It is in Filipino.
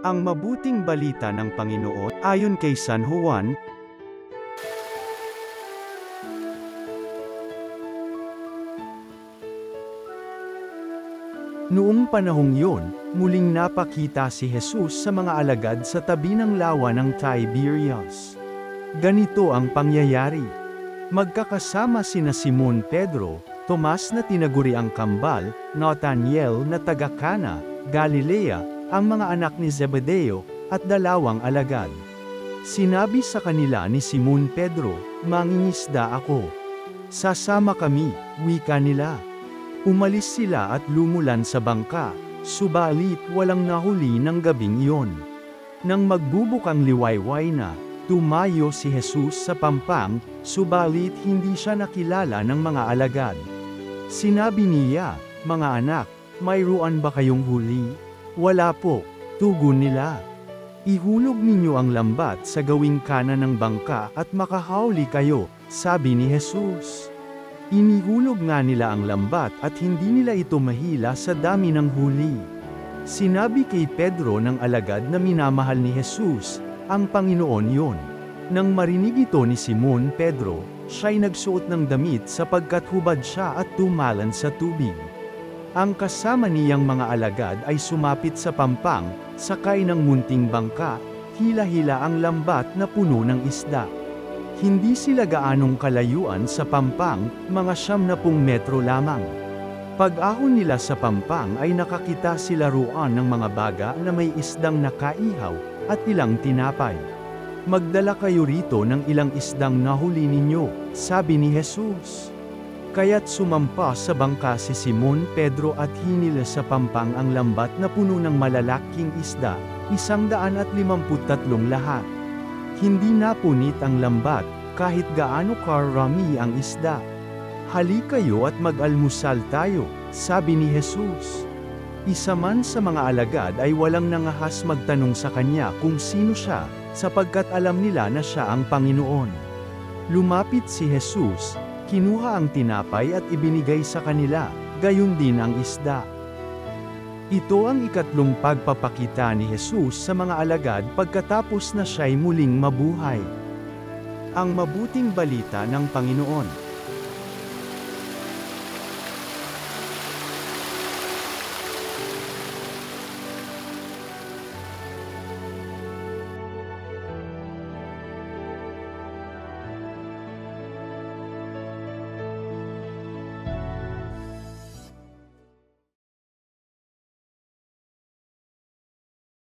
Ang mabuting balita ng Panginoon, ayon kay San Juan. Noong panahong yun, muling napakita si Jesus sa mga alagad sa tabi ng lawa ng Tiberias. Ganito ang pangyayari. Magkakasama sina Simon Pedro, Tomas na tinaguri ang kambal, Nathaniel na taga Cana, Galilea, ang mga anak ni Zebedeo, at 2 alagad. Sinabi sa kanila ni Simon Pedro, "Mangingisda ako. Sasama kami," wika nila. Umalis sila at lumulan sa bangka, subalit walang nahuli ng gabing iyon. Nang magbubukang liwayway na, tumayo si Jesus sa pampang, subalit hindi siya nakilala ng mga alagad. Sinabi niya, "Mga anak, mayroon ba kayong huli?" "Wala po," tugon nila. "Ihulog ninyo ang lambat sa gawing kanan ng bangka at makahuli kayo," sabi ni Jesus. Inihulog nga nila ang lambat at hindi nila ito mahila sa dami ng huli. Sinabi kay Pedro ng alagad na minamahal ni Jesus, ang Panginoon yon. Nang marinig ito ni Simon Pedro, siya'y nagsuot ng damit sapagkat hubad siya at tumalan sa tubig. Ang kasama niyang mga alagad ay sumapit sa pampang, sakay ng munting bangka, hila-hila ang lambat na puno ng isda. Hindi sila gaanong kalayuan sa pampang, mga 70 metro lamang. Pag-ahon nila sa pampang ay nakakita sila roon ng mga baga na may isdang nakaihaw, at ilang tinapay. "Magdala kayo rito ng ilang isdang nahuli ninyo," sabi ni Jesus. Kaya't sumampa sa bangka si Simon Pedro at hinila sa pampang ang lambat na puno ng malalaking isda, 153 lahat. Hindi napunit ang lambat, kahit gaano karami ang isda. "Halika kayo at mag-almusal tayo," sabi ni Jesus. Isa man sa mga alagad ay walang nangahas magtanong sa kanya kung sino siya, sapagkat alam nila na siya ang Panginoon. Lumapit si Jesus, kinuha ang tinapay at ibinigay sa kanila, gayon din ang isda. Ito ang ikatlong pagpapakita ni Jesus sa mga alagad pagkatapos na siya'y muling mabuhay. Ang mabuting balita ng Panginoon.